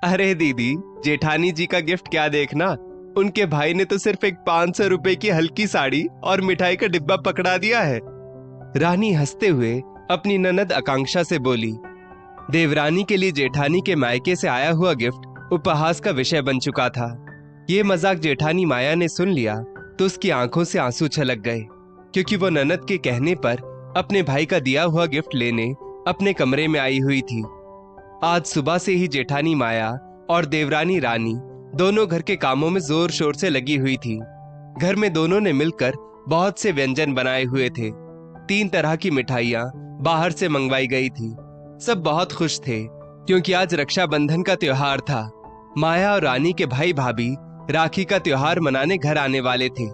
अरे दीदी, जेठानी जी का गिफ्ट क्या देखना। उनके भाई ने तो सिर्फ एक 500 रुपए की हल्की साड़ी और मिठाई का डिब्बा पकड़ा दिया है। रानी हंसते हुए अपनी ननद आकांक्षा से बोली। देवरानी के लिए जेठानी के मायके से आया हुआ गिफ्ट उपहास का विषय बन चुका था। ये मजाक जेठानी माया ने सुन लिया तो उसकी आंखों से आंसू छलक गए, क्योंकि वो ननद के कहने पर अपने भाई का दिया हुआ गिफ्ट लेने अपने कमरे में आई हुई थी। आज सुबह से ही जेठानी माया और देवरानी रानी दोनों घर के कामों में जोर शोर से लगी हुई थी। घर में दोनों ने मिलकर बहुत से व्यंजन बनाए हुए थे। 3 तरह की मिठाइयाँ बाहर से मंगवाई गई थी। सब बहुत खुश थे क्योंकि आज रक्षाबंधन का त्योहार था। माया और रानी के भाई भाभी राखी का त्योहार मनाने घर आने वाले थे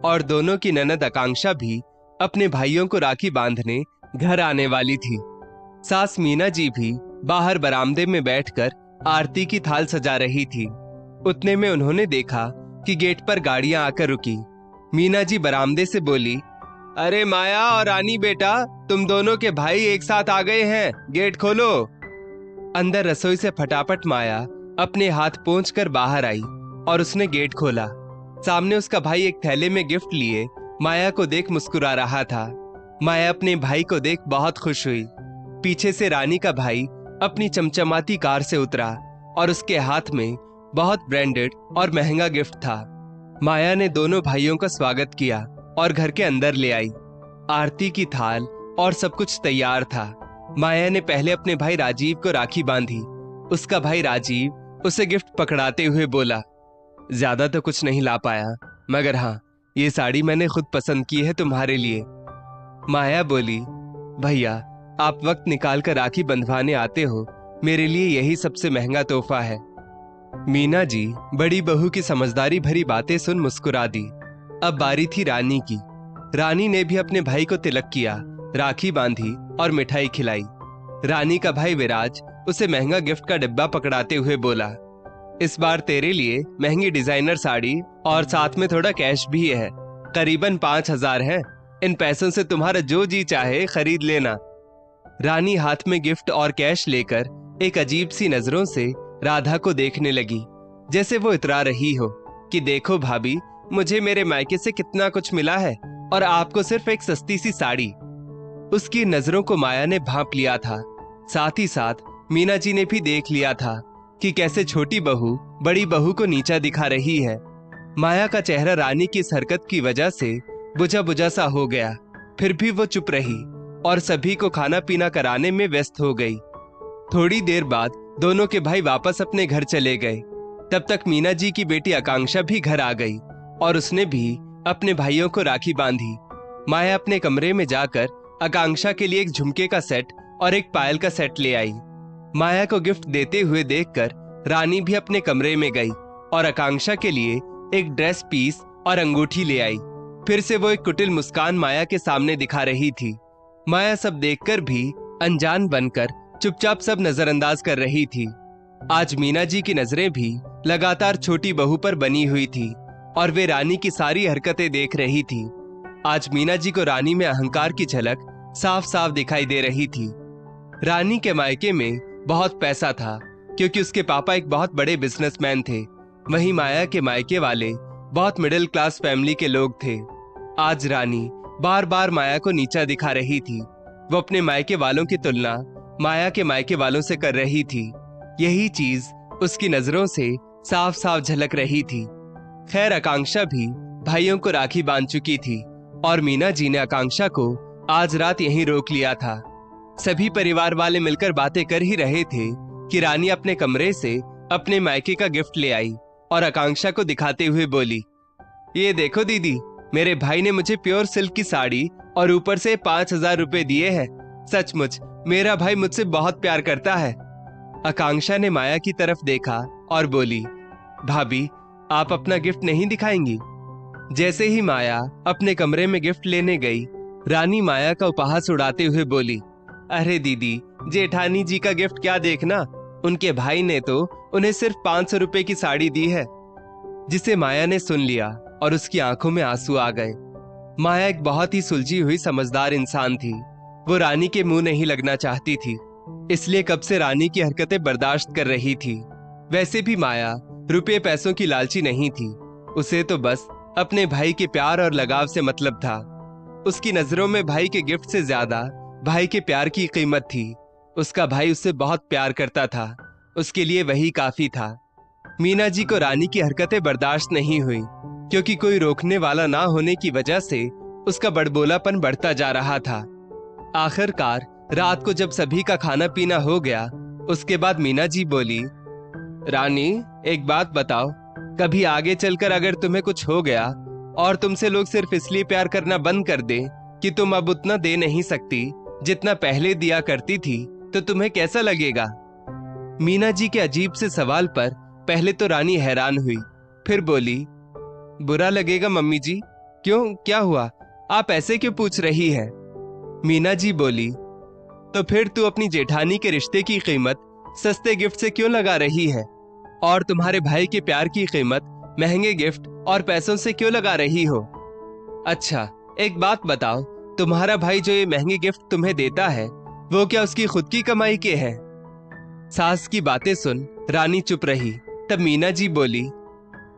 और दोनों की ननद आकांक्षा भी अपने भाइयों को राखी बांधने घर आने वाली थी। सास मीना जी भी बाहर बरामदे में बैठकर आरती की थाल सजा रही थी। उतने में उन्होंने देखा कि गेट पर गाड़ियां आकर रुकी। मीना जी बरामदे से बोली, अरे माया और रानी बेटा, तुम दोनों के भाई एक साथ आ गए हैं, गेट खोलो। अंदर रसोई से फटाफट माया अपने हाथ पोंछकर बाहर आई और उसने गेट खोला। सामने उसका भाई एक थैले में गिफ्ट लिए माया को देख मुस्कुरा रहा था। माया अपने भाई को देख बहुत खुश हुई। पीछे से रानी का भाई अपनी चमचमाती कार से उतरा और उसके हाथ में बहुत ब्रांडेड और महंगा गिफ्ट था। माया ने दोनों भाइयों का स्वागत किया और घर के अंदर ले आई। आरती की थाल और सब कुछ तैयार था। माया ने पहले अपने भाई राजीव को राखी बांधी। उसका भाई राजीव उसे गिफ्ट पकड़ाते हुए बोला, ज्यादा तो कुछ नहीं ला पाया, मगर हाँ, ये साड़ी मैंने खुद पसंद की है तुम्हारे लिए। माया बोली, भैया आप वक्त निकाल कर राखी बंधवाने आते हो, मेरे लिए यही सबसे महंगा तोहफा है। मीना जी बड़ी बहू की समझदारी भरी बातें सुन मुस्कुरा दी। अब बारी थी रानी की। रानी ने भी अपने भाई को तिलक किया, राखी बांधी और मिठाई खिलाई। रानी का भाई विराज उसे महंगा गिफ्ट का डिब्बा पकड़ाते हुए बोला, इस बार तेरे लिए महंगी डिजाइनर साड़ी और साथ में थोड़ा कैश भी है, करीबन 5000 है। इन पैसों से तुम्हारा जो जी चाहे खरीद लेना। रानी हाथ में गिफ्ट और कैश लेकर एक अजीब सी नजरों से राधा को देखने लगी, जैसे वो इतरा रही हो कि देखो भाभी, मुझे मेरे मायके से कितना कुछ मिला है और आपको सिर्फ एक सस्ती सी साड़ी। उसकी नजरों को माया ने भांप लिया था। साथ ही साथ मीना जी ने भी देख लिया था कि कैसे छोटी बहू बड़ी बहू को नीचा दिखा रही है। माया का चेहरा रानी की इस हरकत की वजह से बुझा बुझा सा हो गया। फिर भी वो चुप रही और सभी को खाना पीना कराने में व्यस्त हो गई। थोड़ी देर बाद दोनों के भाई वापस अपने घर चले गए। तब तक मीना जी की बेटी आकांक्षा भी घर आ गई और उसने भी अपने भाइयों को राखी बांधी। माया अपने कमरे में जाकर आकांक्षा के लिए एक झुमके का सेट और एक पायल का सेट ले आई। माया को गिफ्ट देते हुए देखकर रानी भी अपने कमरे में गई और आकांक्षा के लिए एक ड्रेस पीस और अंगूठी ले आई। फिर से वो एक कुटिल मुस्कान माया के सामने दिखा रही थी। माया सब देखकर भी अनजान बनकर चुपचाप सब नजरअंदाज कर रही थी। आज मीना जी की नजरें भी लगातार छोटी बहू पर बनी हुई थी और वे रानी की सारी हरकतें देख रही थी। आज मीना जी को रानी में अहंकार की झलक साफ साफ दिखाई दे रही थी। रानी के मायके में बहुत पैसा था क्योंकि उसके पापा एक बहुत बड़े बिजनेसमैन थे। वहीं माया के मायके वाले बहुत मिडिल क्लास फैमिली के लोग थे। आज रानी बार बार माया को नीचा दिखा रही थी। वो अपने मायके वालों की तुलना माया के मायके वालों से कर रही थी। यही चीज उसकी नजरों से साफ साफ झलक रही थी। खैर, आकांक्षा भी भाइयों को राखी बांध चुकी थी और मीना जी ने आकांक्षा को आज रात यहीं रोक लिया था। सभी परिवार वाले मिलकर बातें कर ही रहे थे कि रानी अपने कमरे से अपने मायके का गिफ्ट ले आई और आकांक्षा को दिखाते हुए बोली, ये देखो दीदी, मेरे भाई ने मुझे प्योर सिल्क की साड़ी और ऊपर से 5000 रुपए दिए हैं। सचमुच मेरा भाई मुझसे बहुत प्यार करता है। आकांक्षा ने माया की तरफ देखा और बोली, भाभी आप अपना गिफ्ट नहीं दिखाएंगी? जैसे ही माया अपने कमरे में गिफ्ट लेने गई, रानी माया का उपहास उड़ाते हुए बोली, अरे दीदी, जेठानी जी का गिफ्ट क्या देखना, उनके भाई ने तो उन्हें सिर्फ 500 रुपए की साड़ी दी है। जिसे माया ने सुन लिया और उसकी आंखों में आंसू आ गए। माया एक बहुत ही सुलझी हुई समझदार इंसान थी। वो रानी के मुंह नहीं लगना चाहती थी, इसलिए कब से रानी की हरकतें बर्दाश्त कर रही थी। वैसे भी माया रुपये पैसों की लालची नहीं थी। उसे तो बस अपने भाई के प्यार और लगाव से मतलब था। उसकी नजरों में भाई के गिफ्ट से ज्यादा भाई के प्यार की कीमत थी। उसका भाई उससे बहुत प्यार करता था, उसके लिए वही काफी था। मीना जी को रानी की हरकतें बर्दाश्त नहीं हुई, क्योंकि कोई रोकने वाला ना होने की वजह से उसका बड़बोलापन बढ़ता जा रहा था। आखिरकार रात को जब सभी का खाना पीना हो गया, उसके बाद मीना जी बोली, रानी एक बात बताओ, कभी आगे चलकर अगर तुम्हें कुछ हो गया और तुमसे लोग सिर्फ इसलिए प्यार करना बंद कर दें कि तुम अब उतना दे नहीं सकती जितना पहले दिया करती थी, तो तुम्हें कैसा लगेगा? मीना जी के अजीब से सवाल पर पहले तो रानी हैरान हुई, फिर बोली, बुरा लगेगा मम्मी जी? क्यों, क्या हुआ? आप ऐसे क्यों पूछ रही है? मीना जी बोली, तो फिर तू अपनी जेठानी के रिश्ते की कीमत सस्ते गिफ्ट से क्यों लगा रही है, और तुम्हारे भाई के प्यार की कीमत महंगे गिफ्ट और पैसों से क्यों लगा रही हो? अच्छा एक बात बताओ, तुम्हारा भाई जो ये महंगे गिफ्ट तुम्हें देता है, वो क्या उसकी खुद की कमाई के हैं? सास की बातें सुन रानी चुप रही। तब मीना जी बोली,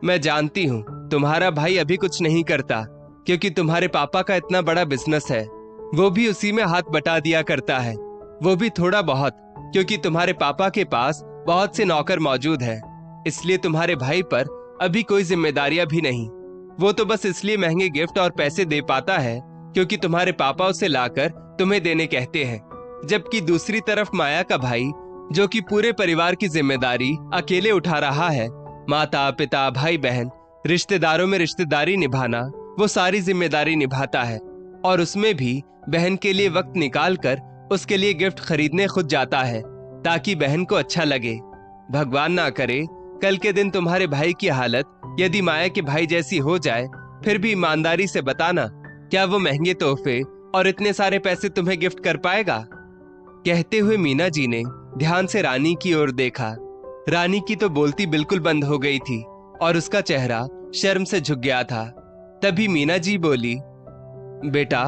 मैं जानती हूँ तुम्हारा भाई अभी कुछ नहीं करता, क्योंकि तुम्हारे पापा का इतना बड़ा बिजनेस है, वो भी उसी में हाथ बटा दिया करता है, वो भी थोड़ा बहुत, क्योंकि तुम्हारे पापा के पास बहुत से नौकर मौजूद है, इसलिए तुम्हारे भाई पर अभी कोई जिम्मेदारियां भी नहीं। वो तो बस इसलिए महंगे गिफ्ट और पैसे दे पाता है क्योंकि तुम्हारे पापा उसे लाकर तुम्हें देने कहते हैं। जबकि दूसरी तरफ माया का भाई, जो कि पूरे परिवार की जिम्मेदारी अकेले उठा रहा है, माता पिता भाई बहन रिश्तेदारों में रिश्तेदारी निभाना, वो सारी जिम्मेदारी निभाता है, और उसमें भी बहन के लिए वक्त निकाल कर उसके लिए गिफ्ट खरीदने खुद जाता है, ताकि बहन को अच्छा लगे। भगवान ना करे कल के दिन तुम्हारे भाई की हालत यदि माया के भाई जैसी हो जाए, फिर भी ईमानदारी से बताना, क्या वो महंगे तोहफे और इतने सारे पैसे तुम्हें गिफ्ट कर पाएगा? कहते हुए मीना जी ने ध्यान से रानी की ओर देखा। रानी की तो बोलती बिल्कुल बंद हो गई थी और उसका चेहरा शर्म से झुक गया था। तभी मीना जी बोली, बेटा,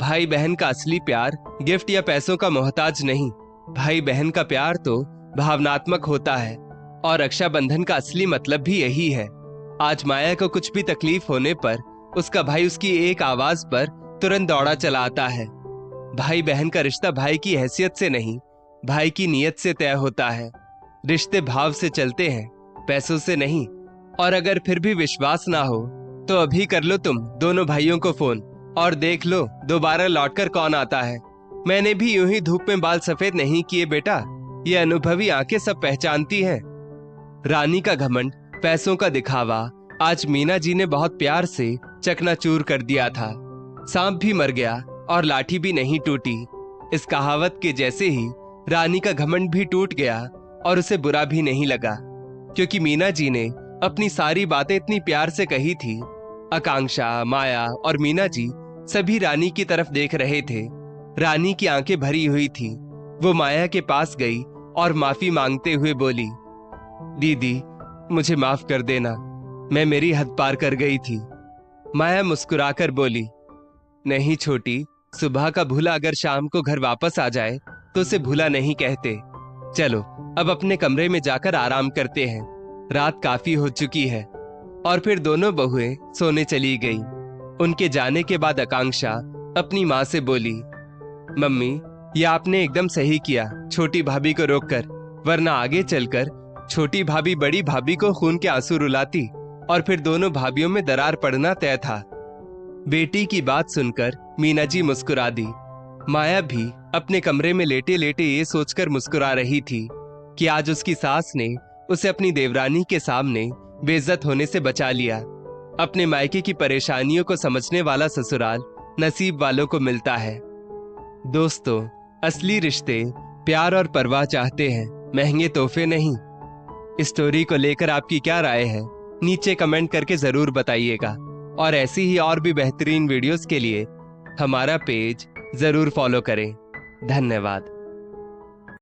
भाई बहन का असली प्यार गिफ्ट या पैसों का मोहताज नहीं। भाई बहन का प्यार तो भावनात्मक होता है, और रक्षाबंधन का असली मतलब भी यही है। आज माया को कुछ भी तकलीफ होने पर उसका भाई उसकी एक आवाज पर तुरंत दौड़ा चला आता है। भाई बहन का रिश्ता भाई की हैसियत से नहीं, भाई की नीयत से तय होता है। रिश्ते भाव से चलते हैं, पैसों से नहीं। और अगर फिर भी विश्वास ना हो तो अभी कर लो तुम दोनों भाइयों को फोन, और देख लो दोबारा लौटकर कौन आता है। मैंने भी यूं ही धूप में बाल सफेद नहीं किए बेटा, ये अनुभवी आंखें सब पहचानती हैं। रानी का घमंड, पैसों का दिखावा आज मीना जी ने बहुत प्यार से चकनाचूर कर दिया था। सांप भी मर गया और लाठी भी नहीं टूटी। इस कहावत के जैसे ही रानी का घमंड भी टूट गया और उसे बुरा भी नहीं लगा, क्योंकि मीना जी ने अपनी सारी बातें इतनी प्यार से कही थी। आकांक्षा, माया और मीना जी सभी रानी की तरफ देख रहे थे। रानी की आंखें भरी हुई थी। वो माया के पास गई और माफी मांगते हुए बोली, दीदी मुझे माफ कर देना, मैं मेरी हद पार कर गई थी। माया मुस्कुराकर बोली, नहीं छोटी, सुबह का भूला अगर शाम को घर वापस आ जाए तो उसे भूला नहीं कहते। चलो अब अपने कमरे में जाकर आराम करते हैं, रात काफी हो चुकी है। और फिर दोनों बहुएं सोने चली गईं। उनके जाने के बाद आकांक्षा अपनी माँ से बोली, मम्मी ये आपने एकदम सही किया छोटी भाभी को रोककर, वरना आगे चलकर छोटी भाभी बड़ी भाभी को खून के आंसू रुलाती और फिर दोनों भाभियों में दरार पड़ना तय था। बेटी की बात सुनकर मीना जी मुस्कुरा दी। माया भी अपने कमरे में लेटे लेटे ये सोचकर मुस्कुरा रही थी कि आज उसकी सास ने उसे अपनी देवरानी के सामने बेइज्जत होने से बचा लिया। अपने मायके की परेशानियों को समझने वाला ससुराल नसीब वालों को मिलता है। दोस्तों, असली रिश्ते प्यार और परवाह चाहते हैं, महंगे तोहफे नहीं। इस स्टोरी को लेकर आपकी क्या राय है, नीचे कमेंट करके जरूर बताइएगा। और ऐसी ही और भी बेहतरीन वीडियोस के लिए हमारा पेज जरूर फॉलो करें। धन्यवाद।